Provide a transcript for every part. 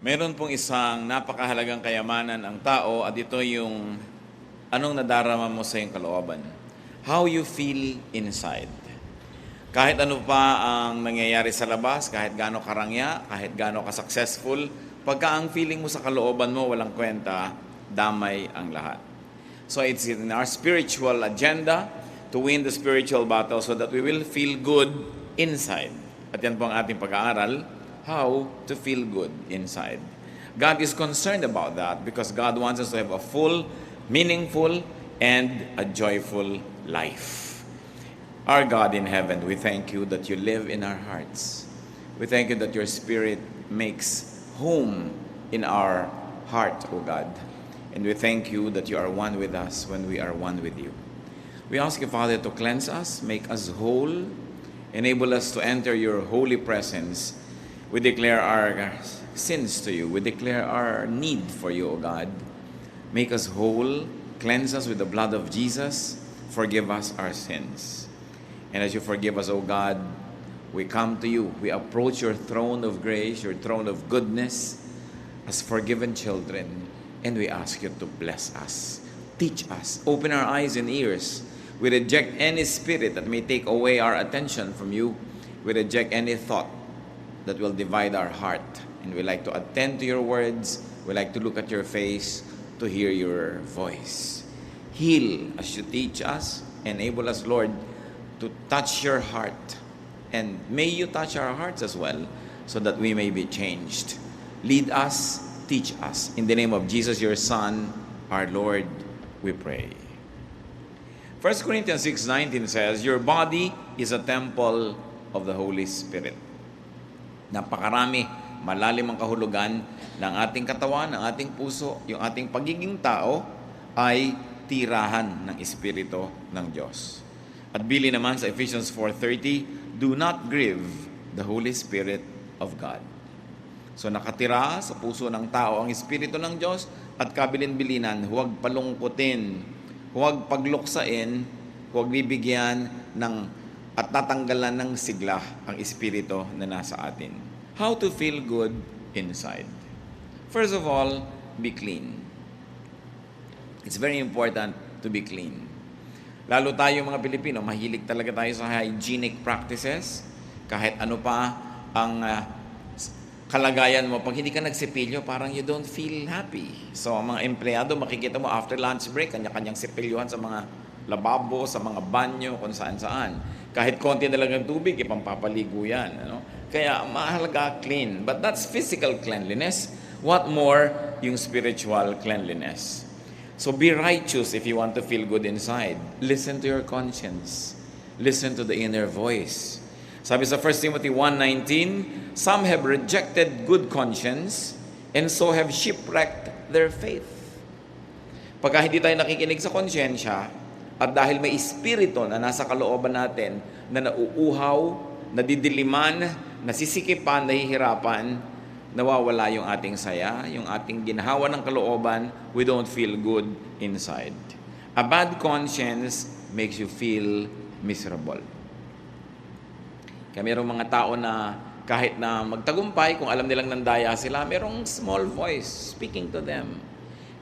Meron pong isang napakahalagang kayamanan ang tao at ito yung anong nadarama mo sa iyong kalooban. How you feel inside. Kahit ano pa ang nangyayari sa labas, kahit gaano karangya, kahit gaano ka-successful, pagka ang feeling mo sa kalooban mo walang kwenta, damay ang lahat. So it's in our spiritual agenda to win the spiritual battle so that we will feel good inside. At yan po ang ating pag-aaral, how to feel good inside. God is concerned about that because God wants us to have a full, meaningful, and a joyful life. Our God in heaven, we thank you that you live in our hearts. We thank you that your Spirit makes home in our heart, O God. And we thank you that you are one with us when we are one with you. We ask you, Father, to cleanse us, make us whole, enable us to enter your holy presence. We declare our sins to you. We declare our need for you, O God. Make us whole, cleanse us with the blood of Jesus, forgive us our sins. And as you forgive us, O God, we come to you. We approach your throne of grace, your throne of goodness, as forgiven children, and we ask you to bless us. Teach us. Open our eyes and ears. We reject any spirit that may take away our attention from you. We reject any thought that will divide our heart. And we like to attend to your words. We like to look at your face, to hear your voice. Heal as you teach us. Enable us, Lord, to touch your heart. And may you touch our hearts as well, so that we may be changed. Lead us, teach us. In the name of Jesus, your Son, our Lord, we pray. 1 Corinthians 6:19 says, your body is a temple of the Holy Spirit. Napakarami, malalim ang kahulugan ng ating katawan, ng ating puso, yung ating pagiging tao ay tirahan ng Espiritu ng Diyos. At bili naman sa Ephesians 4:30, do not grieve the Holy Spirit of God. So nakatira sa puso ng tao ang Espiritu ng Diyos at kabilin-bilinan, huwag palungkutin, huwag pagluksain, huwag bibigyan ng at tatanggalan ng sigla ang Espiritu na nasa atin. How to feel good inside. First of all, be clean. It's very important to be clean. Lalo tayo mga Pilipino, mahilig talaga tayo sa hygienic practices. Kahit ano pa ang kalagayan mo, pag hindi ka nagsipilyo, parang you don't feel happy. So, ang mga empleyado, makikita mo after lunch break, kanya-kanyang sipilyuhan sa mga lababo, sa mga banyo, kung saan-saan. Kahit konti na lang ng tubig, ipampapaligo yan. Ano? Kaya, mahalaga clean. But that's physical cleanliness. What more, yung spiritual cleanliness. So be righteous if you want to feel good inside. Listen to your conscience. Listen to the inner voice. Sabi sa 1 Timothy 1:19, some have rejected good conscience and so have shipwrecked their faith. Pagka hindi tayo nakikinig sa konsyensya at dahil may espiritu na nasa kalooban natin na nauuhaw, nadidiliman, nasisikipan, nahihirapan, nawawala yung ating saya, yung ating ginhawa ng kalooban, we don't feel good inside. A bad conscience makes you feel miserable. Kaya mayroong mga tao na kahit na magtagumpay, kung alam nilang nandaya sila, mayroong small voice speaking to them.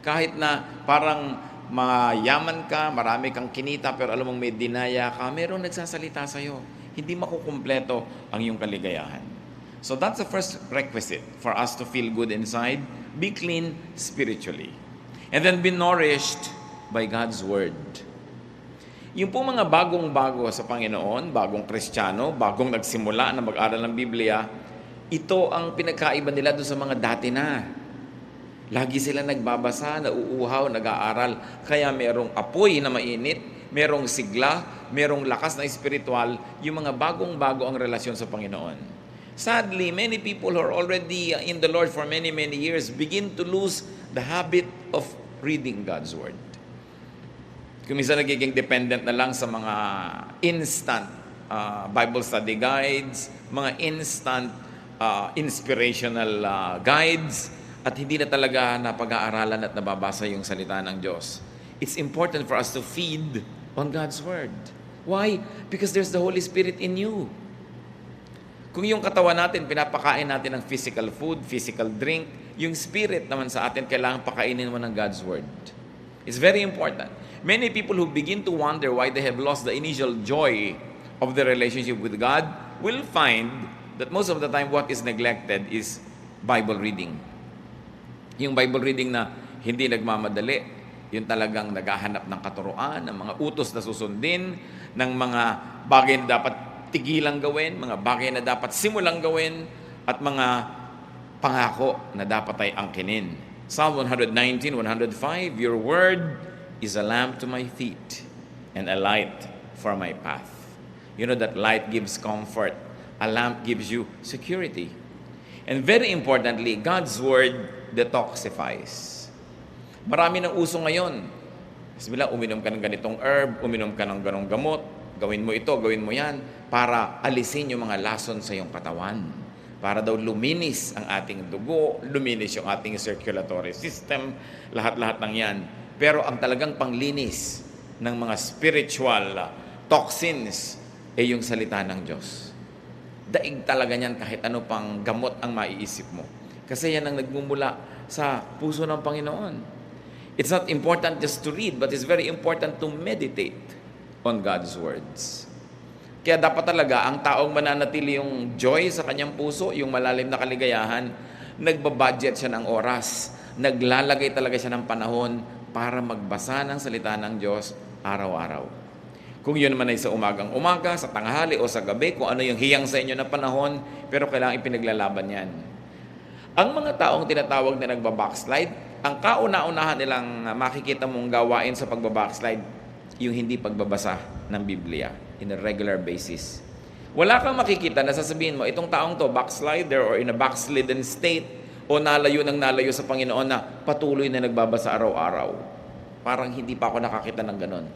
Kahit na parang mayaman ka, marami kang kinita, pero alam mong may dinaya ka, mayroong nagsasalita sa'yo. Hindi makukumpleto ang iyong kaligayahan. So that's the first requisite for us to feel good inside. Be clean spiritually. And then be nourished by God's Word. Yung po mga bagong-bago sa Panginoon, bagong Kristiyano, bagong nagsimula na mag-aral ng Biblia, ito ang pinagkaiba nila doon sa mga dati na. Lagi sila nagbabasa, nauuhaw, nag-aaral. Kaya merong apoy na mainit, merong sigla, merong lakas na espiritual, yung mga bagong-bago ang relasyon sa Panginoon. Sadly, many people who are already in the Lord for many, many years begin to lose the habit of reading God's Word. Kung minsan nagiging dependent na lang sa mga instant Bible study guides, mga instant inspirational guides, at hindi na talaga napag-aaralan at nababasa yung salita ng Diyos. It's important for us to feed on God's Word. Why? Because there's the Holy Spirit in you. Kung yung katawan natin, pinapakain natin ng physical food, physical drink, yung spirit naman sa atin, kailangan pakainin mo ng God's Word. It's very important. Many people who begin to wonder why they have lost the initial joy of the relationship with God will find that most of the time what is neglected is Bible reading. Yung Bible reading na hindi nagmamadali, yung talagang naghahanap ng katuruan, ng mga utos na susundin, ng mga bagay na dapat tigilang gawin, mga bagay na dapat simulang gawin, at mga pangako na dapat ay angkinin. Psalm 119, 105, your word is a lamp to my feet and a light for my path. You know that light gives comfort. A lamp gives you security. And very importantly, God's word detoxifies. Marami ng uso ngayon. Bismillah, uminom ka ng ganitong herb, uminom ka ng ganong gamot, gawin mo ito, gawin mo yan, para alisin yung mga lason sa iyong katawan. Para daw luminis ang ating dugo, luminis yung ating circulatory system, lahat-lahat ng yan. Pero ang talagang panglinis ng mga spiritual toxins ay yung salita ng Diyos. Daig talaga niyan kahit ano pang gamot ang maiisip mo. Kasi yan ang nagmumula sa puso ng Panginoon. It's not important just to read, but it's very important to meditate on God's words. Kaya dapat talaga ang taong mananatili yung joy sa kanyang puso, yung malalim na kaligayahan, nagbabudget siya ng oras, naglalagay talaga siya ng panahon para magbasa ng salita ng Diyos araw-araw. Kung yun man ay sa umagang-umaga, sa tanghali o sa gabi, kung ano yung hiyang sa inyo na panahon, pero kailangan ipinaglalaban yan. Ang mga taong tinatawag na nagbabackslide, ang kauna-unahan nilang makikita mong gawain sa pagbabackslide, yung hindi pagbabasa ng Biblia in a regular basis. Wala kang makikita na sasabihin mo, itong taong to, backslider or in a backslidden state, o nalayo sa Panginoon na patuloy na nagbabasa araw-araw. Parang hindi pa ako nakakita ng ganon.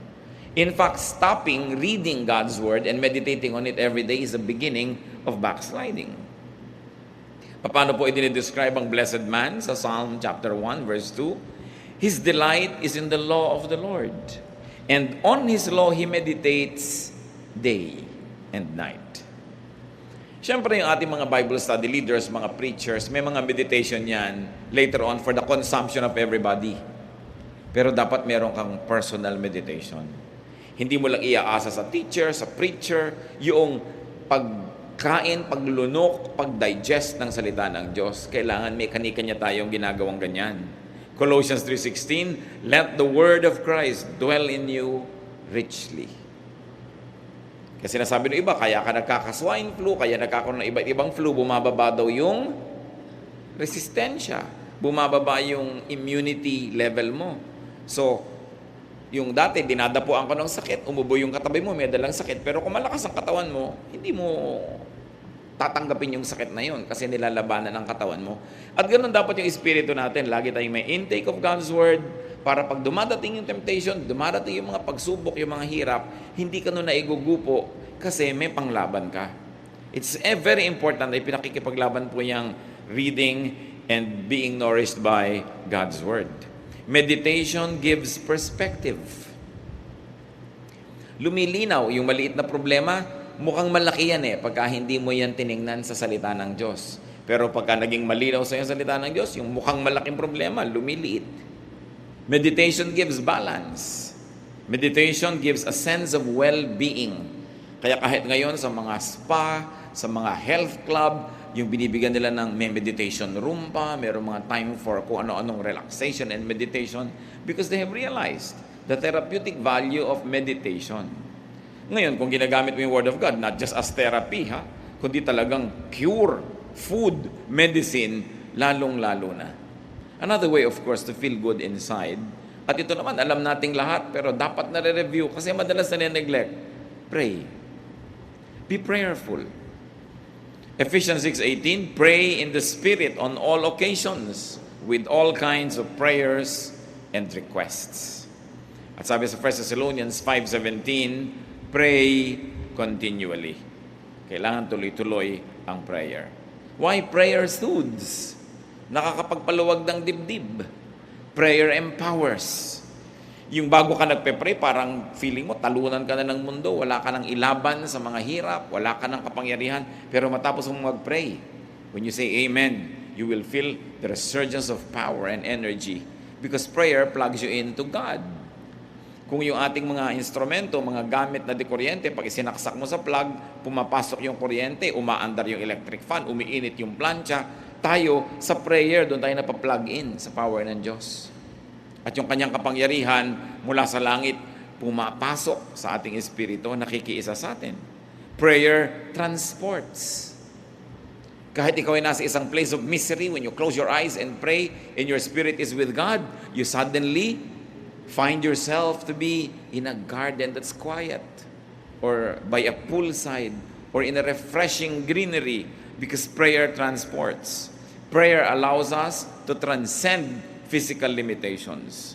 In fact, stopping reading God's Word and meditating on it every day is the beginning of backsliding. Paano po i-describe ang blessed man sa Psalm chapter 1, verse 2? His delight is in the law of the Lord, and on His law He meditates day and night. Siyempre yung ating mga Bible study leaders, mga preachers, may mga meditation yan later on for the consumption of everybody. Pero dapat meron kang personal meditation. Hindi mo lang iaasa sa teacher, sa preacher, yung pagkain, paglunok, pagdigest ng salita ng Diyos. Kailangan may kanya-kanya tayong ginagawang ganyan. Colossians 3:16, let the word of Christ dwell in you richly. Kasi nasabi ng iba, kaya ka nagkaka-swine flu, kaya nagkakaroon ng iba't ibang flu, bumababa daw yung resistensya, bumababa yung immunity level mo. So, yung dati, dinadapuan ka ng sakit, umubo yung katabi mo, may dalang sakit, pero kung malakas ang katawan mo, hindi mo tatanggapin yung sakit na yun kasi nilalabanan ang katawan mo. At ganoon dapat yung espiritu natin, lagi tayong may intake of God's Word, para pag dumadating yung temptation, dumadating yung mga pagsubok, yung mga hirap, hindi ka nun naigugupo kasi may panglaban ka. It's very important na pinakikipaglaban po yung reading and being nourished by God's Word. Meditation gives perspective. Lumilinaw yung maliit na problema, mukhang malaki yan pagka hindi mo yan tiningnan sa salita ng Diyos. Pero pagka naging malinaw sa yung salita ng Diyos, yung mukhang malaking problema, lumiliit. Meditation gives balance. Meditation gives a sense of well-being. Kaya kahit ngayon sa mga spa, sa mga health club, yung binibigyan nila ng may meditation room pa, mayroong mga time for kung ano-anong relaxation and meditation because they have realized the therapeutic value of meditation. Ngayon, kung ginagamit mo yung Word of God, not just as therapy, kundi talagang cure, food, medicine, lalong-lalo na. Another way, of course, to feel good inside, at ito naman, alam nating lahat, pero dapat na-review kasi madalas na neglect. Pray. Be prayerful. Ephesians 6:18, pray in the Spirit on all occasions with all kinds of prayers and requests. At sabi sa 1 Thessalonians 5:17, pray continually. Kailangan tuloy-tuloy ang prayer. Why prayer soothes? Nakakapagpaluwag ng dibdib. Prayer empowers. Yung bago ka nagpe-pray, parang feeling mo, talunan ka na ng mundo, wala ka ng ilaban sa mga hirap, wala ka ng kapangyarihan, pero matapos mong mag-pray, when you say amen, you will feel the resurgence of power and energy because prayer plugs you into God. Kung yung ating mga instrumento, mga gamit na di kuryente, pag isinaksak mo sa plug, pumapasok yung kuryente, umaandar yung electric fan, umiinit yung plancha, tayo sa prayer, doon tayo napaplug in sa power ng Diyos. At yung kanyang kapangyarihan mula sa langit, pumapasok sa ating espiritu, nakikiisa sa atin. Prayer transports. Kahit ikaw ay nasa isang place of misery, when you close your eyes and pray, and your spirit is with God, you suddenly find yourself to be in a garden that's quiet, or by a poolside, or in a refreshing greenery, because prayer transports. Prayer allows us to transcend physical limitations.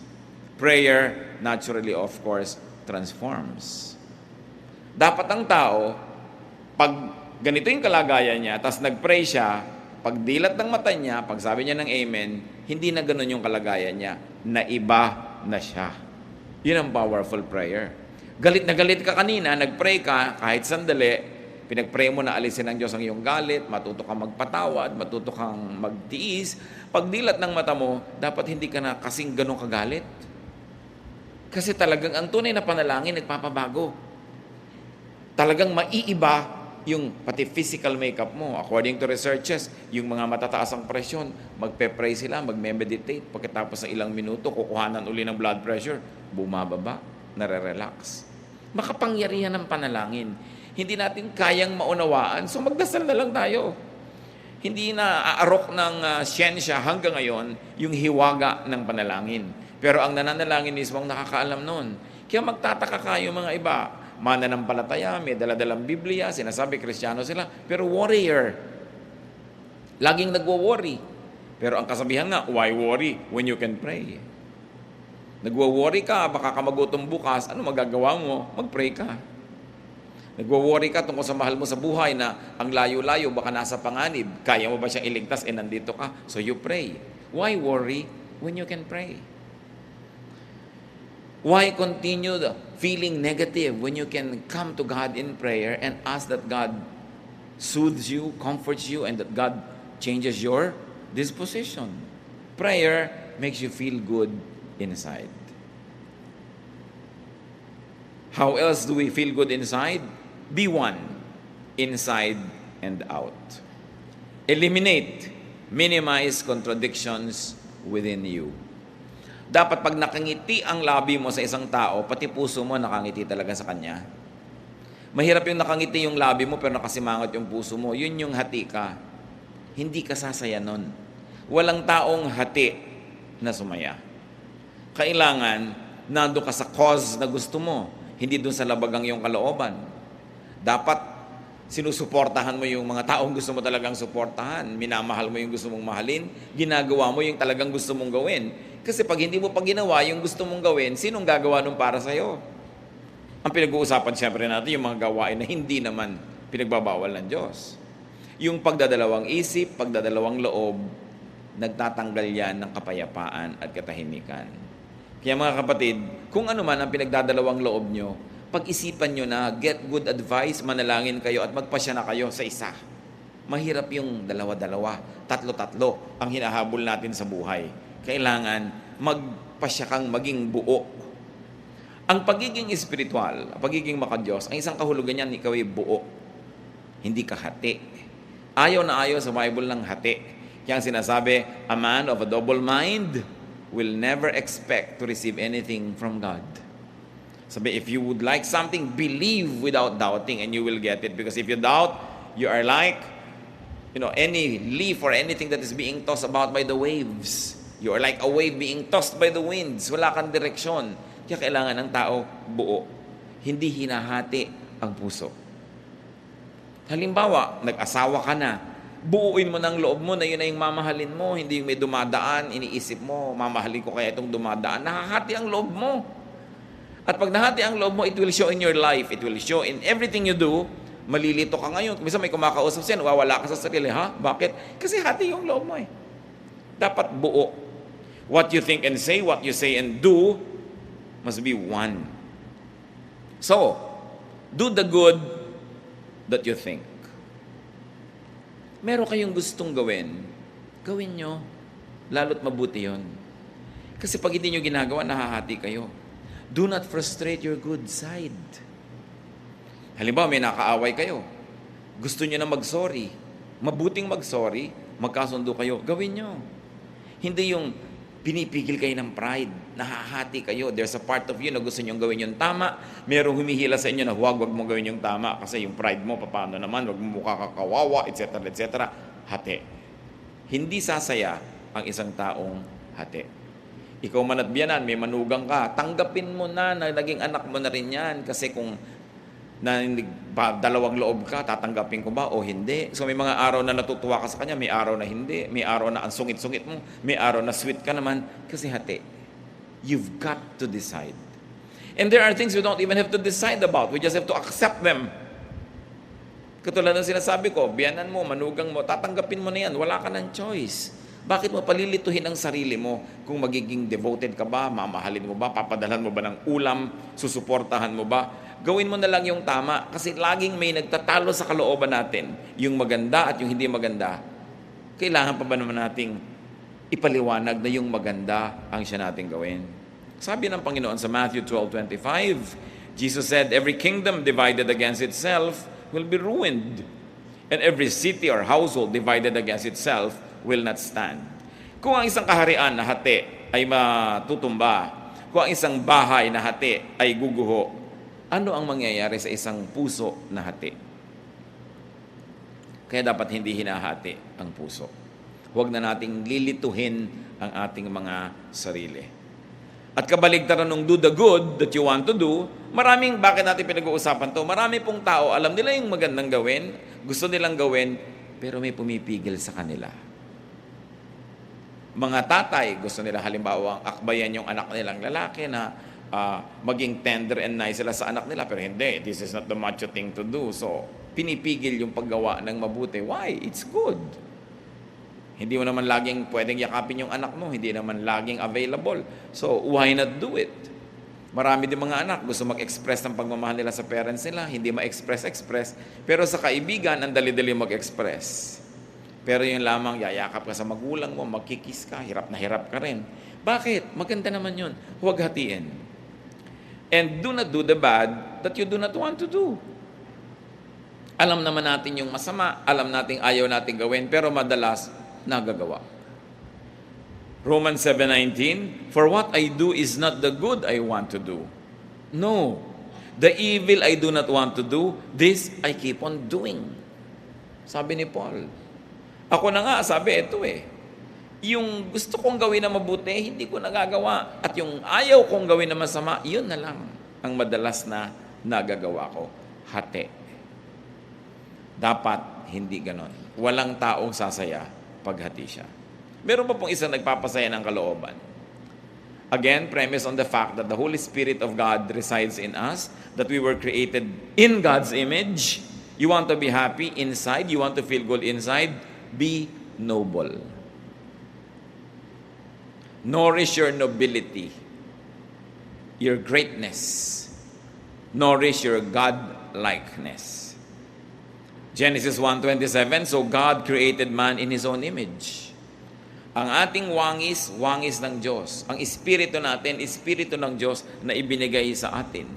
Prayer, naturally, of course, transforms. Dapat ang tao, pag ganito yung kalagayan niya, tapos nag-pray siya, pag dilat ng mata niya, pag sabi niya ng amen, hindi na ganun yung kalagayan niya. Naiba na siya. Yun ang powerful prayer. Galit na galit ka kanina, nag-pray ka, kahit sandali, pinag-pray mo na alisin ng Diyos ang iyong galit, matuto kang magpatawad, matuto kang magtiis. Pag dilat ng mata mo, dapat hindi ka na kasing ganun kagalit. Kasi talagang ang tunay na panalangin, nagpapabago. Talagang maiiba yung pati physical makeup mo. According to researches, yung mga matataas ang presyon, magpe-pray sila, magme-meditate. Pagkatapos ng ilang minuto, kukuhanan uli ng blood pressure, bumababa, nare-relax. Makapangyarihan ng panalangin. Hindi natin kayang maunawaan, so magdasal na lang tayo. Hindi na aarok ng siyensya hanggang ngayon yung hiwaga ng panalangin. Pero ang nananalangin mismo ang nakakaalam nun. Kaya magtataka kayo mga iba, mananampalataya, may daladalang Biblia, sinasabi Kristiyano sila, pero warrior. Laging nagwo-worry. Pero ang kasabihan nga, why worry when you can pray? Nagwo-worry ka, baka ka magutom bukas, ano magagawa mo? Mag-pray ka. Nagwo-worry ka tungkol sa mahal mo sa buhay na ang layo-layo, baka nasa panganib. Kaya mo ba siyang iligtas? Nandito ka. So you pray. Why worry when you can pray? Why continue feeling negative when you can come to God in prayer and ask that God soothes you, comforts you, and that God changes your disposition? Prayer makes you feel good inside. How else do we feel good inside? Be one, inside and out. Eliminate, minimize contradictions within you. Dapat pag nakangiti ang labi mo sa isang tao, pati puso mo nakangiti talaga sa kanya. Mahirap yung nakangiti yung labi mo pero nakasimangot yung puso mo. Yun yung hati ka. Hindi ka sasaya nun. Walang taong hati na sumaya. Kailangan, nando ka sa cause na gusto mo, hindi dun sa labagang yung kalooban. Dapat sinusuportahan mo yung mga taong gusto mo talagang suportahan. Minamahal mo yung gusto mong mahalin. Ginagawa mo yung talagang gusto mong gawin. Kasi pag hindi mo pa ginawa yung gusto mong gawin, sinong gagawa nun para sa'yo? Ang pinag-uusapan siyempre natin yung mga gawain na hindi naman pinagbabawal ng Diyos. Yung pagdadalawang isip, pagdadalawang loob, nagtatanggal yan ng kapayapaan at katahimikan. Kaya mga kapatid, kung ano man ang pinagdadalawang loob nyo, pag-isipan nyo na, get good advice, manalangin kayo at magpasya na kayo sa isa. Mahirap yung dalawa-dalawa, tatlo-tatlo ang hinahabol natin sa buhay. Kailangan magpasya kang maging buo. Ang pagiging espiritual, ang pagiging makadiyos, ang isang kahulugan niyan, ikaw ay buo. Hindi ka hati. Ayaw na ayaw sa Bible ng hati. Kaya ang sinasabi, a man of a double mind will never expect to receive anything from God. Sabi, if you would like something, believe without doubting and you will get it. Because if you doubt, you are like, any leaf or anything that is being tossed about by the waves. You are like a wave being tossed by the winds. Wala kang direksyon. Kaya kailangan ng tao buo. Hindi hinahati ang puso. Halimbawa, nag-asawa ka na. Buuin mo ng loob mo na yun na yung mamahalin mo. Hindi yung may dumadaan, iniisip mo, mamahalin ko kaya itong dumadaan. Nahahati ang loob mo. At pag nahati ang loob mo, it will show in your life. It will show in everything you do. Malilito ka ngayon. Kung may kumakausap siya, nawawala ka sa sarili. Ha? Bakit? Kasi hati yung loob mo eh. Dapat buo. What you think and say, what you say and do, Must be one. So, do the good that you think. Meron kayong gustong gawin, gawin nyo. Lalo't mabuti yon. Kasi pag hindi nyo ginagawa, nahahati kayo. Do not frustrate your good side. Halimbawa, may nakaaway kayo. Gusto nyo na mag-sorry. Mabuting mag-sorry, magkasundo kayo. Gawin nyo. Hindi yung pinipigil kayo ng pride. Nahahati kayo. There's a part of you na gusto nyo gawin yung tama. Merong humihila sa inyo na huwag mo gawin yung tama kasi yung pride mo, paano naman, huwag mo mukha kakawawa, etc. etc. Hati. Hindi sasaya ang isang taong hati. Ikaw man at biyanan, may manugang ka, tanggapin mo na naging anak mo na rin yan. Kasi kung dalawang loob ka, tatanggapin ko ba o hindi? So may mga araw na natutuwa ka sa kanya, may araw na hindi, may araw na ang sungit-sungit mo, may araw na sweet ka naman, kasi hati. You've got to decide. And there are things we don't even have to decide about. We just have to accept them. Katulad ng sinasabi ko, biyanan mo, manugang mo, tatanggapin mo na yan, wala ka ng choice. Bakit mo palilituhin ang sarili mo kung magiging devoted ka ba, mamahalin mo ba, papadalhan mo ba ng ulam, susuportahan mo ba? Gawin mo na lang yung tama kasi laging may nagtatalo sa kalooban natin. Yung maganda at yung hindi maganda. Kailangan pa ba naman nating ipaliwanag na yung maganda ang siya nating gawin? Sabi ng Panginoon sa Matthew 12:25, Jesus said, every kingdom divided against itself will be ruined. And every city or household divided against itself will not stand. Kung ang isang kaharian na hati ay matutumba, kung ang isang bahay na hati ay guguho, ano ang mangyayari sa isang puso na hati? Kaya dapat hindi hinahati ang puso. Huwag na nating lilituhin ang ating mga sarili. At kabaligtaran ng do the good that you want to do, bakit natin pinag-uusapan to? Marami pong tao, alam nila yung magandang gawin, gusto nilang gawin, pero may pumipigil sa kanila. Mga tatay, gusto nila halimbawa akbayan yung anak nilang lalaki na maging tender and nice sila sa anak nila, pero hindi, this is not the macho thing to do. So, pinipigil yung paggawa ng mabuti. Why? It's good. Hindi mo naman laging pwedeng yakapin yung anak mo, hindi naman laging available. So, why not do it? Marami din mga anak, gusto mag-express ng pagmamahal nila sa parents nila, hindi ma-express. Pero sa kaibigan, ang dali-dali mag-express. Pero yung lamang, yayakap ka sa magulang mo, magkikis ka, hirap na hirap ka rin. Bakit? Maganda naman yun. Huwag hatiin. And do not do the bad that you do not want to do. Alam naman natin yung masama, alam natin ayaw natin gawin, pero madalas nagagawa. Romans 7:19, for what I do is not the good I want to do. No, the evil I do not want to do, this I keep on doing. Sabi ni Paul. Ako na nga, sabi, ito yung gusto kong gawin na mabuti, hindi ko nagagawa. At yung ayaw kong gawin na masama, yun na lang ang madalas na nagagawa ko. Hati. Dapat hindi ganon. Walang taong sasaya paghati siya. Meron pa pong isang nagpapasaya ng kalooban. Again, premise on the fact that the Holy Spirit of God resides in us, that we were created in God's image. You want to be happy inside, you want to feel good inside, be noble. Nourish your nobility, your greatness. Nourish your God-likeness. Genesis 1:27, so God created man in His own image. Ang ating wangis, wangis ng Diyos. Ang espiritu natin, espiritu ng Diyos na ibinigay sa atin.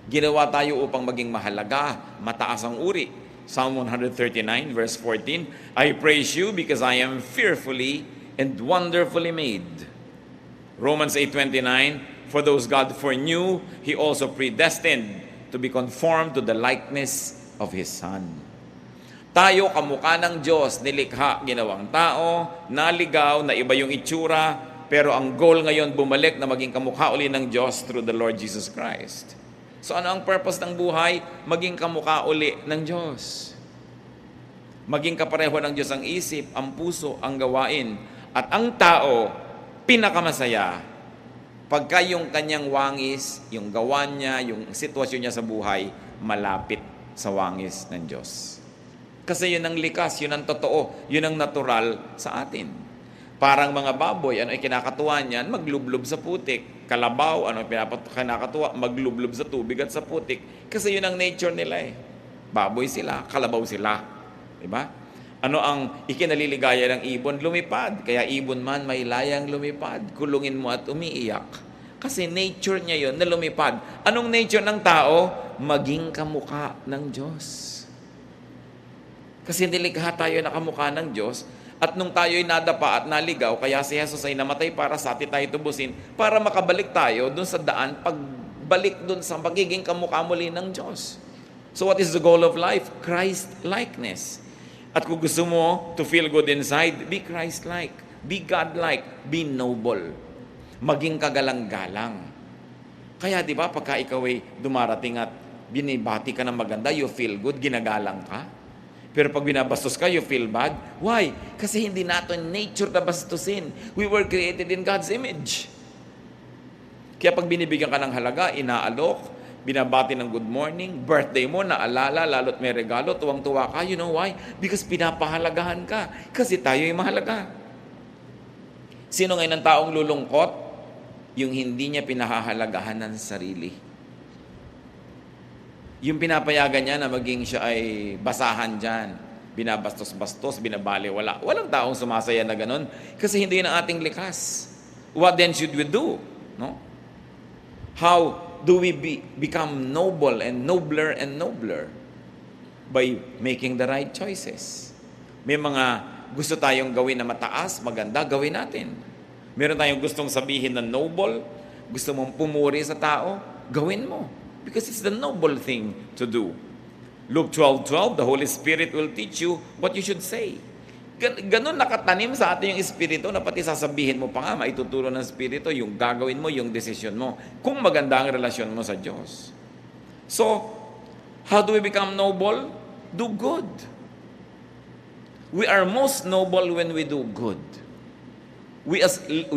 Ginawa tayo upang maging mahalaga, mataas ang uri. Psalm 139 verse 14, I praise you because I am fearfully and wonderfully made. Romans 8:29, for those God foreknew, He also predestined to be conformed to the likeness of His Son. Tayo, kamukha ng Diyos, nilikha, ginawang tao, naligaw, na iba yung itsura, pero ang goal ngayon bumalik na maging kamukha uli ng Diyos through the Lord Jesus Christ. So ano ang purpose ng buhay? Maging kamukha uli ng Diyos. Maging kapareho ng Diyos ang isip, ang puso, ang gawain. At ang tao, pinakamasaya pagka yung kanyang wangis, yung gawa niya, yung sitwasyon niya sa buhay, malapit sa wangis ng Diyos. Kasi yun ang likas, yun ang totoo, yun ang natural sa atin. Parang mga baboy, ano ay kinakatuwa niyan? Maglublob sa putik. Kalabaw, ano ay kinakatuwa? Maglublob sa tubig at sa putik. Kasi yun ang nature nila eh. Baboy sila, kalabaw sila. Diba? Ano ang ikinaliligaya ng ibon? Lumipad. Kaya ibon man may layang lumipad. Kulungin mo at umiiyak. Kasi nature niya yun na lumipad. Anong nature ng tao? Maging kamukha ng Diyos. Kasi nilikha tayo na kamukha ng Diyos. At nung tayo'y nadapa at naligaw, kaya si Jesus ay namatay para sa atin tayo tubusin, para makabalik tayo dun sa daan, pagbalik dun sa pagiging kamukha muli ng Diyos. So what is the goal of life? Christ-likeness. At kung gusto mo to feel good inside, be Christ-like, be God-like, be noble. Maging kagalang-galang. Kaya di ba, pagka ikaw ay dumarating at binibati ka ng maganda, you feel good, ginagalang ka. Pero pag binabastos ka, you feel bad. Why? Kasi hindi natin nature na bastusin. We were created in God's image. Kaya pag binibigyan ka ng halaga, inaalok, binabati ng good morning, birthday mo, naalala, lalo't may regalo, tuwang-tuwa ka. You know why? Because pinapahalagahan ka. Kasi tayo ay mahalaga. Sino ngayon ang taong lulungkot? Yung hindi niya pinahahalagahan ng sarili. Yung pinapayagan niya na maging siya ay basahan dyan. Binabastos-bastos, binabali, wala. Walang taong sumasaya na ganun. Kasi hindi yun ang ating likas. What then should we do? No? How do we become noble and nobler? By making the right choices. May mga gusto tayong gawin na mataas, maganda, gawin natin. Meron tayong gustong sabihin na noble, gusto mong pumuri sa tao, gawin mo. Because it's the noble thing to do. Luke 12:12, the Holy Spirit will teach you what you should say. Ganun nakatanim sa atin yung Espiritu na pati sasabihin mo pa nga, maituturo ng Espiritu yung gagawin mo, yung desisyon mo. Kung maganda ang relasyon mo sa Diyos. So, how do we become noble? Do good. We are most noble when we do good. We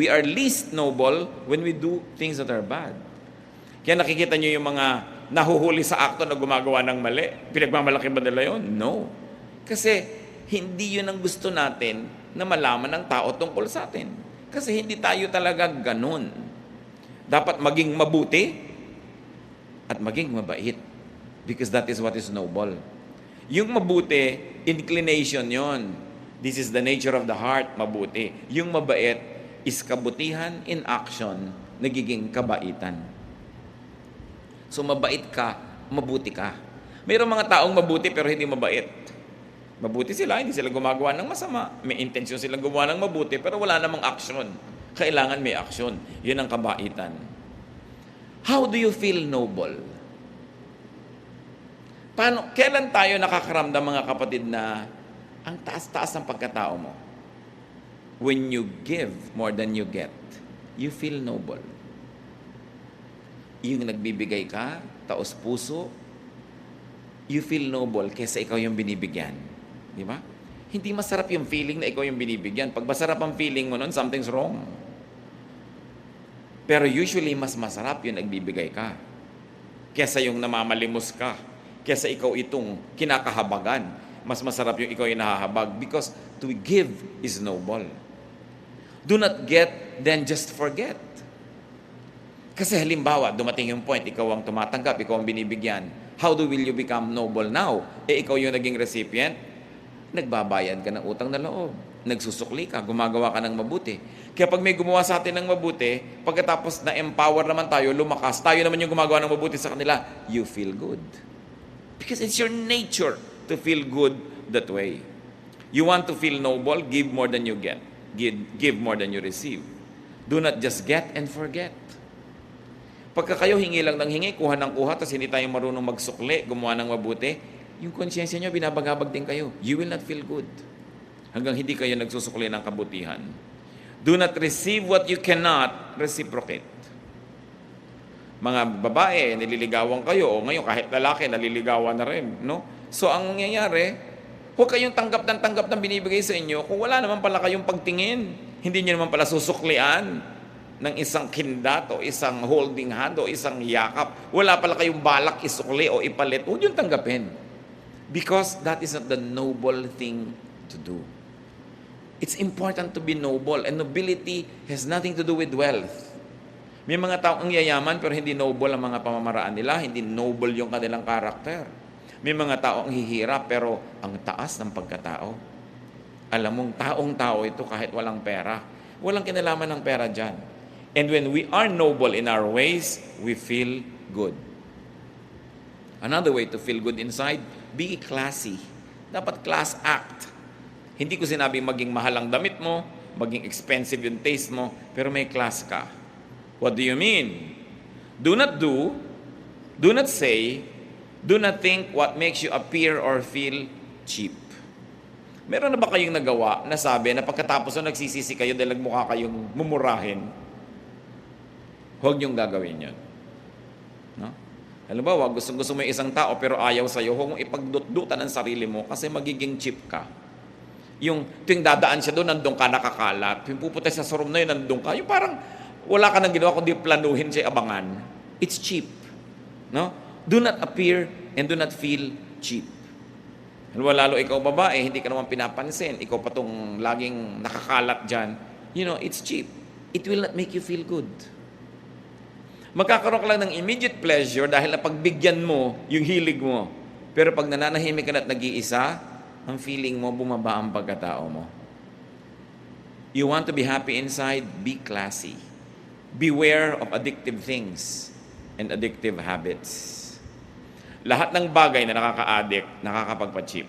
are least noble when we do things that are bad. Kaya nakikita nyo yung mga nahuhuli sa akto na gumagawa ng mali. Pinagmamalaki ba nila yun? No. Kasi hindi yun ang gusto natin na malaman ng tao tungkol sa atin. Kasi hindi tayo talaga ganun. Dapat maging mabuti at maging mabait. Because that is what is noble. Yung mabuti, inclination yon. This is the nature of the heart, mabuti. Yung mabait is kabutihan in action, nagiging kabaitan. So mabait ka, mabuti ka. Mayroong mga taong mabuti pero hindi mabait. Mabuti sila, hindi sila gumagawa ng masama. May intensyon silang gumawa ng mabuti pero wala namang action. Kailangan may action. Yun ang kabaitan. How do you feel noble? Kailan tayo nakakaramdam, mga kapatid, na ang taas-taas ng pagkatao mo? When you give more than you get, you feel noble. Yung nagbibigay ka, taos puso, you feel noble kaysa ikaw yung binibigyan. Di ba? Hindi masarap yung feeling na ikaw yung binibigyan. Pag masarap ang feeling mo nun, something's wrong. Pero usually, mas masarap yung nagbibigay ka kaysa yung namamalimos ka, kaysa ikaw itong kinakahabagan. Mas masarap yung ikaw yung nahahabag because to give is noble. Do not get, then just forget. Kasi halimbawa, dumating yung point, ikaw ang tumatanggap, ikaw ang binibigyan. How will you become noble now? Ikaw yung naging recipient, nagbabayad ka ng utang na loob. Nagsusukli ka, gumagawa ka ng mabuti. Kaya pag may gumawa sa atin ng mabuti, pagkatapos na-empower naman tayo, lumakas, tayo naman yung gumagawa ng mabuti sa kanila, you feel good. Because it's your nature to feel good that way. You want to feel noble, give more than you get. Give more than you receive. Do not just get and forget. Pagka kayo hingi lang ng hingi, kuha ng kuha, tapos hindi tayo marunong magsukli, gumawa ng mabuti, yung konsyensya nyo, binabagabag din kayo. You will not feel good. Hanggang hindi kayo nagsusukli ng kabutihan. Do not receive what you cannot reciprocate. Mga babae, nililigawan kayo, o ngayon kahit lalaki, naliligawan na rin. No? So ang mangyayari, huwag kayong tanggap ng binibigay sa inyo kung wala naman pala kayong pagtingin. Hindi nyo naman pala susuklian ng isang kindat o isang holding hand o isang yakap. Wala pala kayong balak isukli o ipalit. Huwag yung tanggapin. Because that is not the noble thing to do. It's important to be noble, and nobility has nothing to do with wealth. May mga taong yayaman pero hindi noble ang mga pamamaraan nila, hindi noble yung kanilang karakter. May mga taong hihirap pero ang taas ng pagkatao. Alam mong taong-tao ito kahit walang pera. Walang kinalaman ng pera dyan. And when we are noble in our ways, we feel good. Another way to feel good inside, be classy. Dapat class act. Hindi ko sinabing maging mahal ang damit mo, maging expensive yung taste mo, pero may class ka. What do you mean? Do not do not say, do not think what makes you appear or feel cheap. Meron na ba kayong nagawa na sabi na pagkatapos na nagsisisi kayo dahil nagmukha kayong mumurahin? Huwag niyong gagawin yun. No? Halimbawa, gusto mo yung isang tao pero ayaw sa'yo, huwag mong ipagdutdutan ang sarili mo kasi magiging cheap ka. Yung tuwing dadaan siya doon, nandun ka nakakalat. Yung pupunta sa showroom na yun, nandun ka. Yung parang wala ka nang ginawa kundi planuhin siya abangan. It's cheap. No? Do not appear and do not feel cheap. Lalo ikaw babae, hindi ka naman pinapansin. Ikaw pa tong laging nakakalat dyan. You know, it's cheap. It will not make you feel good. Magkakaroon ka lang ng immediate pleasure dahil napagbigyan mo yung hilig mo. Pero pag nananahimik ka na at nag-iisa, ang feeling mo, bumaba ang pagkatao mo. You want to be happy inside? Be classy. Beware of addictive things and addictive habits. Lahat ng bagay na nakaka-addict, nakakapagpa-cheap.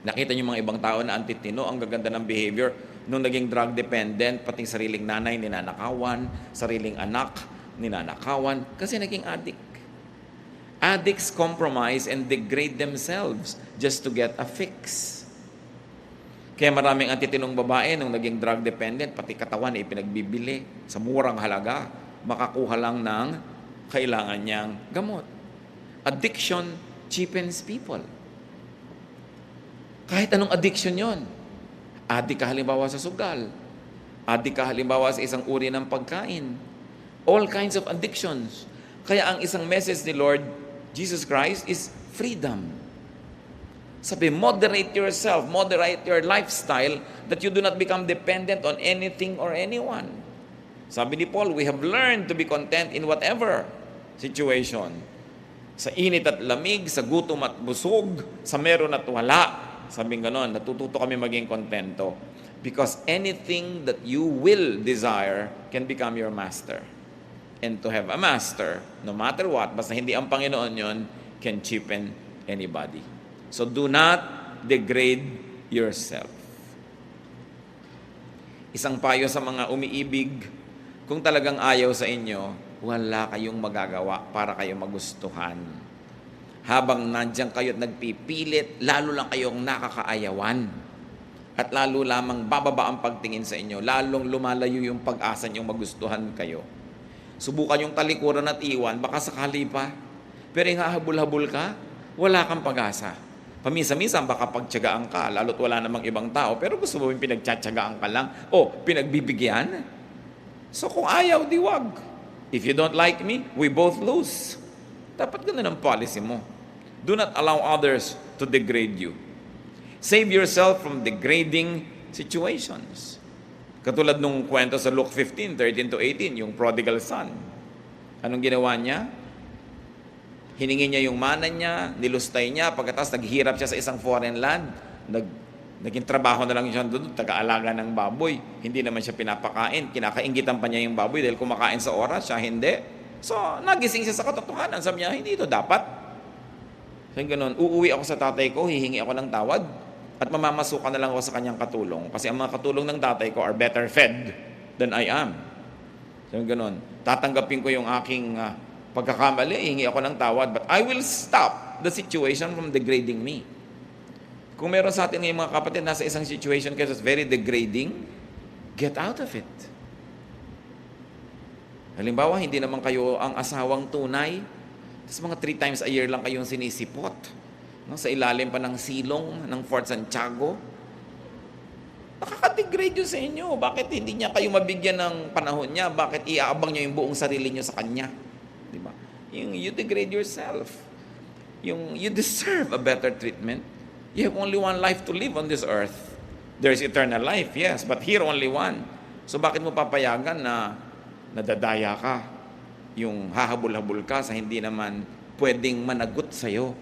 Nakita niyo mga ibang tao na antitino, ang gaganda ng behavior, nung naging drug dependent, pati sariling nanay ninanakawan, sariling anak ninanakawan, kasi naging addict. Addicts compromise and degrade themselves just to get a fix. Kaya maraming antitinong babae nung naging drug dependent, pati katawan ay pinagbibili sa murang halaga, makakuha lang ng kailangan niyang gamot. Addiction cheapens people. Kahit anong addiction yon. Adik ka halimbawa sa sugal. Adik ka halimbawa sa isang uri ng pagkain. All kinds of addictions. Kaya ang isang message ni Lord Jesus Christ is freedom. Sabi, moderate yourself, moderate your lifestyle that you do not become dependent on anything or anyone. Sabi ni Paul, we have learned to be content in whatever situation. Sa init at lamig, sa gutom at busog, sa meron at wala. Sabi ganon, natututo kami maging kontento. Because anything that you will desire can become your master. And to have a master, no matter what, basta hindi ang Panginoon yon, can cheapen anybody. So do not degrade yourself. Isang payo sa mga umiibig, kung talagang ayaw sa inyo, wala kayong magagawa para kayo magustuhan. Habang nandiyan kayo at nagpipilit, lalo lang kayong nakakaayawan. At lalo lamang bababa ang pagtingin sa inyo, lalong lumalayo yung pag-asa niyong magustuhan kayo. Subukan yung talikuran at iwan, baka sakali pa. Pero yung hahabol-habol ka, wala kang pag-asa. Paminsan-minsan baka pagtiyagaan ka, lalo't wala namang ibang tao, pero gusto mo yung pinagtsatsagaan ka lang, o pinagbibigyan. So kung ayaw, di wag. If you don't like me, we both lose. Dapat ganun ang policy mo. Do not allow others to degrade you. Save yourself from degrading situations. Katulad nung kwento sa Luke 15:13-18, yung prodigal son. Anong ginawa niya? Hiningi niya yung mana niya, nilustay niya, pagkatapos naghihirap siya sa isang foreign land, naging trabaho na lang siya doon, taga-alaga ng baboy. Hindi naman siya pinapakain, kinakaingitan pa niya yung baboy dahil kumakain sa oras, siya hindi. So, nagising siya sa katotohanan. Sabi niya, hindi ito dapat. Sabi ganun, uuwi ako sa tatay ko, hihingi ako ng tawad, at mamamasukan na lang ako sa kanyang katulong. Kasi ang mga katulong ng tatay ko are better fed than I am. Sabi ganun, tatanggapin ko yung aking pagkakamali, hihingi ako ng tawad, but I will stop the situation from degrading me. Kung meron sa atin ngayong mga kapatid, nasa isang situation kasi very degrading, get out of it. Halimbawa, hindi naman kayo ang asawang tunay, tapos mga 3 times a year lang kayong sinisipot. No? Sa ilalim pa ng silong ng Fort Santiago. Nakaka-degrade yun sa inyo. Bakit hindi niya kayo mabigyan ng panahon niya? Bakit iaabang niyo yung buong sarili niyo sa kanya? Diba? You degrade yourself. You deserve a better treatment. You have only one life to live on this earth. There's eternal life, yes, but here only one. So bakit mo papayagan na nadadaya ka? Yung hahabol-habol ka sa hindi naman pwedeng managot sa'yo.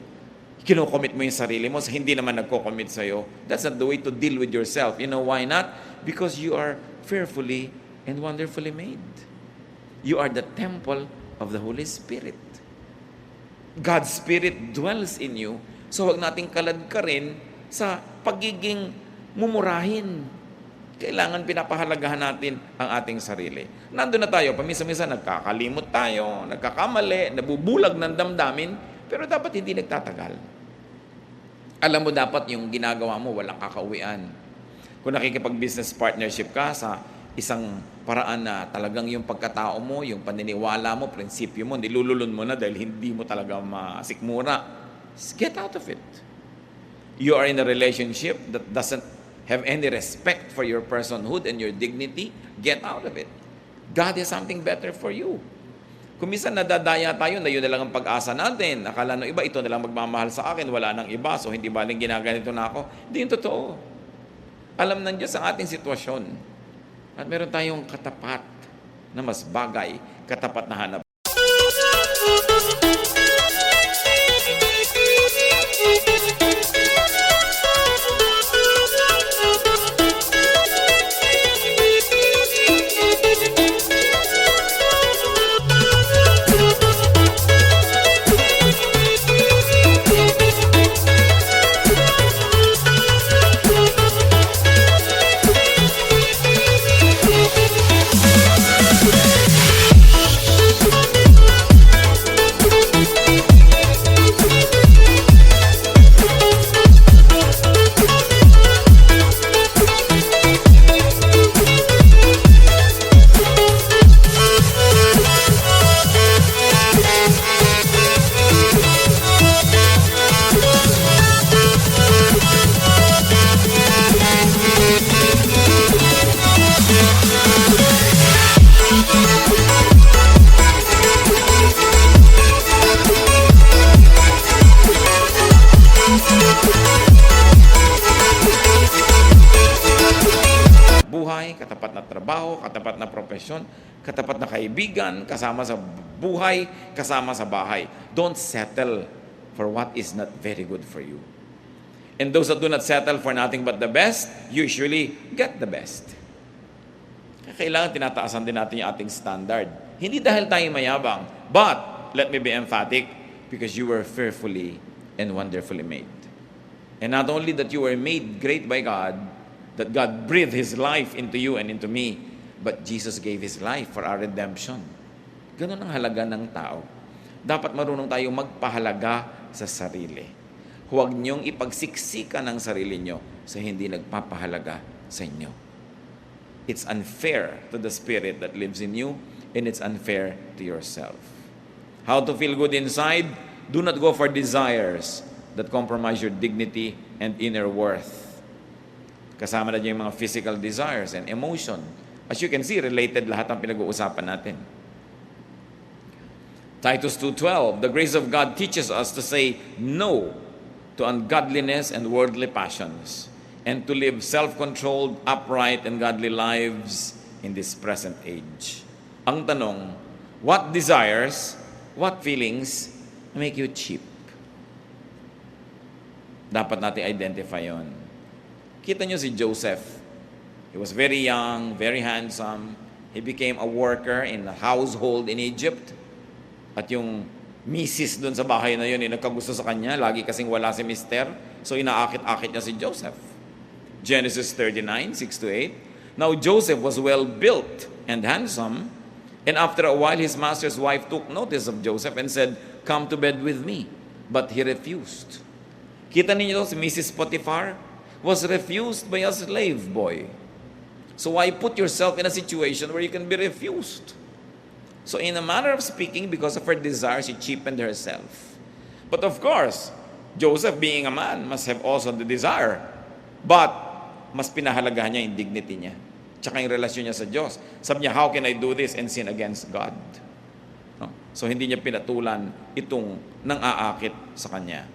Kinocommit mo yung sarili mo sa hindi naman nagko-commit sa'yo. That's not the way to deal with yourself. You know why not? Because you are fearfully and wonderfully made. You are the temple of the Holy Spirit. God's Spirit dwells in you. So huwag nating kalad ka rin sa pagiging mumurahin. Kailangan pinapahalagahan natin ang ating sarili. Nandun na tayo, paminsan-minsan nagkakalimot tayo, nagkakamali, nabubulag ng damdamin, pero dapat hindi nagtatagal. Alam mo dapat yung ginagawa mo, walang kakauwian. Kung nakikipag-business partnership ka sa isang paraan na talagang yung pagkatao mo, yung paniniwala mo, prinsipyo mo, nilululun mo na dahil hindi mo talaga masikmura, get out of it. You are in a relationship that doesn't have any respect for your personhood and your dignity, get out of it. God has something better for you. Kung minsan nadadaya tayo na yun na lang ang pag-asa natin, akala ng iba, ito na lang magmamahal sa akin, wala nang iba, so hindi baling ginaganito na ako. Hindi yung totoo. Alam ng Diyos ang ating sitwasyon. At meron tayong katapat na mas bagay, katapat na hanap. Buhay, katapat na trabaho, katapat na profesyon, katapat na kaibigan, kasama sa buhay, kasama sa bahay. Don't settle for what is not very good for you. And those that do not settle for nothing but the best, usually get the best. Kailangan tinataasan din natin yung ating standard. Hindi dahil tayo mayabang, but, let me be emphatic, because you were fearfully and wonderfully made. And not only that you were made great by God, that God breathed His life into you and into me, but Jesus gave His life for our redemption. Ganun ang halaga ng tao. Dapat marunong tayong magpahalaga sa sarili. Huwag niyong ipagsiksikan ang sarili niyo sa hindi nagpapahalaga sa inyo. It's unfair to the Spirit that lives in you, and it's unfair to yourself. How to feel good inside? Do not go for desires that compromise your dignity and inner worth. Kasama na dyan yung mga physical desires and emotion. As you can see, related lahat ang pinag-uusapan natin. Titus 2:12, the grace of God teaches us to say no to ungodliness and worldly passions, and to live self-controlled, upright, and godly lives in this present age. Ang tanong, what desires, what feelings make you cheap? Dapat natin identify yon. Kita nyo si Joseph. He was very young, very handsome. He became a worker in a household in Egypt. At yung misis doon sa bahay na yun, nagkagusto sa kanya, lagi kasing wala si mister. So inaakit-akit niya si Joseph. Genesis 39, 6-8. Now Joseph was well built and handsome, and after a while his master's wife took notice of Joseph and said, "Come to bed with me." But he refused. Kita ninyo si Mrs. Potiphar was refused by a slave boy. So why put yourself in a situation where you can be refused? So in a manner of speaking, because of her desire, she cheapened herself. But of course, Joseph being a man must have also the desire. But mas pinahalagahan niya yung dignity niya. Tsaka yung relasyon niya sa Diyos. Sabi niya, how can I do this and sin against God? No? So hindi niya pinatulan itong nang aakit sa kanya.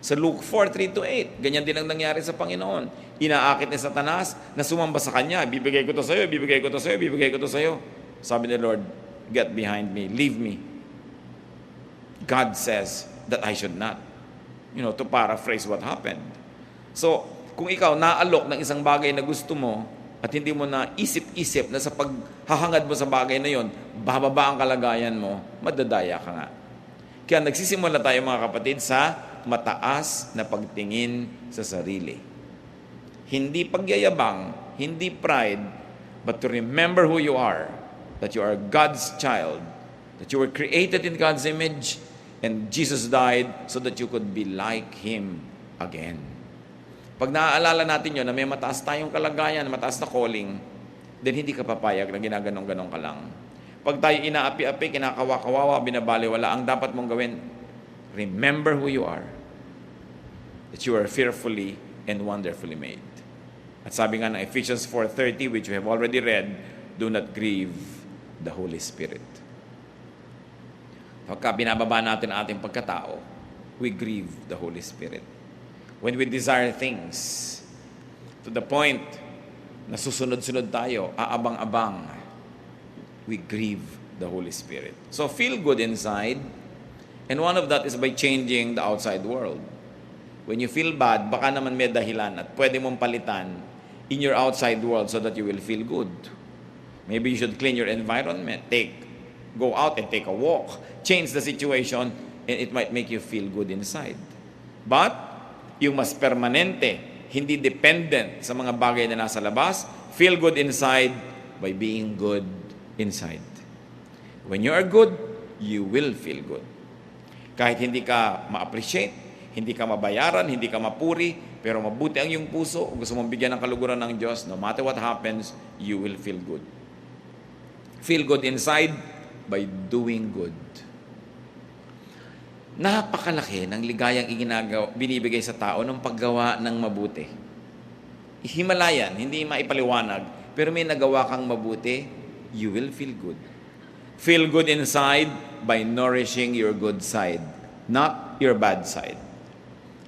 Sa Luke 4:3-8, ganyan din ang nangyari sa Panginoon. Inaakit ni Satanas na sumamba sa Kanya, bibigay ko to sa'yo, bibigay ko to sa'yo, bibigay ko to sa'yo. Sabi ni Lord, get behind me, leave me. God says that I should not. To paraphrase what happened. So, kung ikaw naalok ng isang bagay na gusto mo at hindi mo na isip-isip na sa paghahangad mo sa bagay na yon, bababa ang kalagayan mo, madadaya ka nga. Kaya nagsisimula tayo mga kapatid sa mataas na pagtingin sa sarili. Hindi pagyayabang, hindi pride, but to remember who you are, that you are God's child, that you were created in God's image, and Jesus died so that you could be like Him again. Pag naaalala natin yun, na may mataas tayong kalagayan, mataas na calling, then hindi ka papayag na ginaganong-ganong ka lang. Pag tayo inaapi-api, kinakawa-kawawa, binabaliwala, ang dapat mong gawin, remember who you are, that you are fearfully and wonderfully made. At sabi nga ng Ephesians 4:30, which we have already read, do not grieve the Holy Spirit. Pagka binababa natin ang ating pagkatao, we grieve the Holy Spirit. When we desire things to the point na susunod-sunod tayo, aabang-abang, we grieve the Holy Spirit. So feel good inside, and one of that is by changing the outside world. When you feel bad, baka naman may dahilan at pwede mong palitan in your outside world so that you will feel good. Maybe you should clean your environment, go out and take a walk, change the situation, and it might make you feel good inside. But, you must permanente, hindi dependent sa mga bagay na nasa labas, feel good inside by being good inside. When you are good, you will feel good. Kahit hindi ka ma-appreciate, hindi ka mabayaran, hindi ka mapuri, pero mabuti ang iyong puso, gusto mong bigyan ng kaluguran ng Diyos, no matter what happens, you will feel good. Feel good inside by doing good. Napakalaki ng ligayang binibigay sa tao ng paggawa ng mabuti. Himalayan, hindi maipaliwanag, pero may nagawa kang mabuti, you will feel good. Feel good inside by nourishing your good side, not your bad side.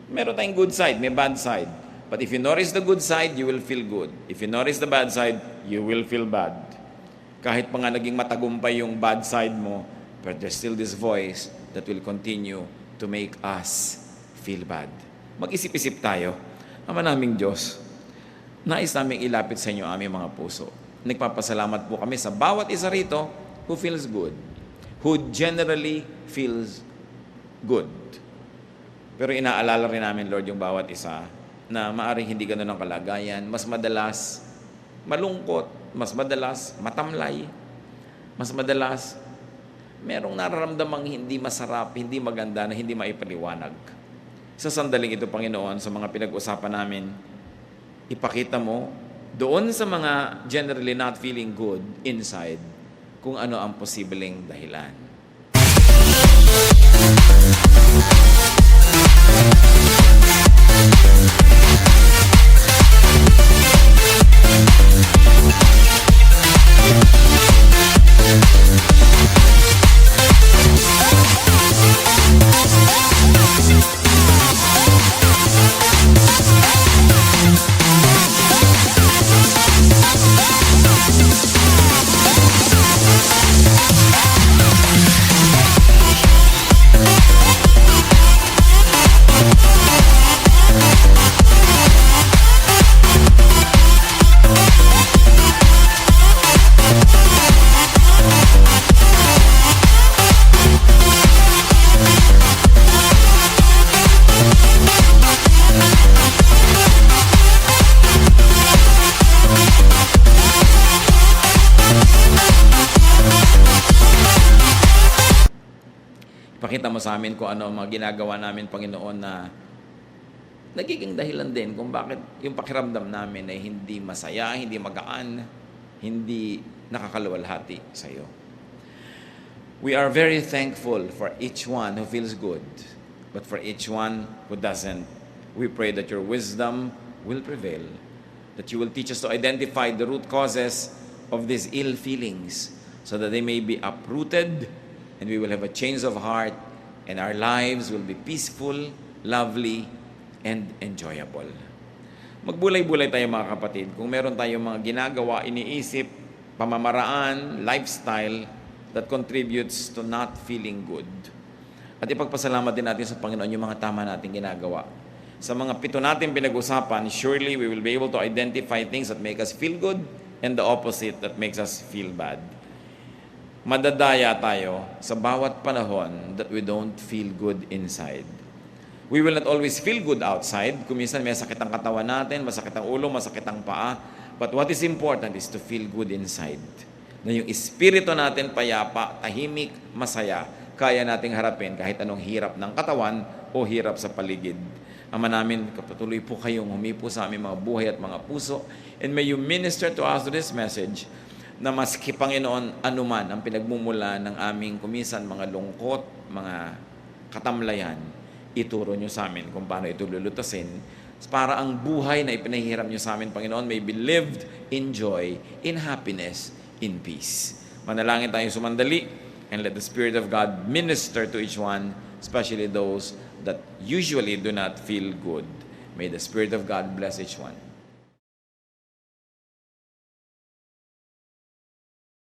Meron tayong good side, may bad side. But if you nourish the good side, you will feel good. If you nourish the bad side, you will feel bad. Kahit pa nga naging matagumpay yung bad side mo, but there's still this voice that will continue to make us feel bad. Mag-isip-isip tayo. Ama naming Diyos, nais naming ilapit sa inyo aming mga puso. Nagpapasalamat po kami sa bawat isa rito who feels good, who generally feels good. Pero inaalala rin namin, Lord, yung bawat isa na maaring hindi ganun ang kalagayan, mas madalas malungkot, mas madalas matamlay, mas madalas merong nararamdamang hindi masarap, hindi maganda, na hindi maipaliwanag. Sa sandaling ito, Panginoon, sa mga pinag-usapan namin, ipakita mo doon sa mga generally not feeling good inside kung ano ang posibleng dahilan. Ipakita mo sa amin kung ano ang mga ginagawa namin, Panginoon, na nagiging dahilan din kung bakit yung pakiramdam namin ay hindi masaya, hindi magaan, hindi nakakaluwalhati sa iyo. We are very thankful for each one who feels good, but for each one who doesn't, we pray that your wisdom will prevail, that you will teach us to identify the root causes of these ill feelings so that they may be uprooted and we will have a change of heart and our lives will be peaceful, lovely, and enjoyable. Magbulay-bulay tayo mga kapatid. Kung meron tayong mga ginagawa, iniisip, pamamaraan, lifestyle that contributes to not feeling good. At ipagpasalamat din natin sa Panginoon yung mga tama nating ginagawa. Sa mga 7 natin pinag-usapan, surely we will be able to identify things that make us feel good and the opposite that makes us feel bad. Madadaya tayo sa bawat panahon that we don't feel good inside. We will not always feel good outside. Kung minsan may sakit ang katawan natin, masakit ang ulo, masakit ang paa. But what is important is to feel good inside. Na yung espiritu natin payapa, tahimik, masaya, kaya nating harapin kahit anong hirap ng katawan o hirap sa paligid. Ama namin, kapatuloy po kayong humipo sa aming mga buhay at mga puso. And may you minister to us to this message na maski Panginoon anuman ang pinagmumula ng aming kumisan mga lungkot, mga katamlayan, ituro nyo sa amin kung paano ito lulutasin para ang buhay na ipinahihiram nyo sa amin, Panginoon, may be lived in joy, in happiness, in peace. Manalangin tayong sumandali and let the Spirit of God minister to each one, especially those that usually do not feel good. May the Spirit of God bless each one.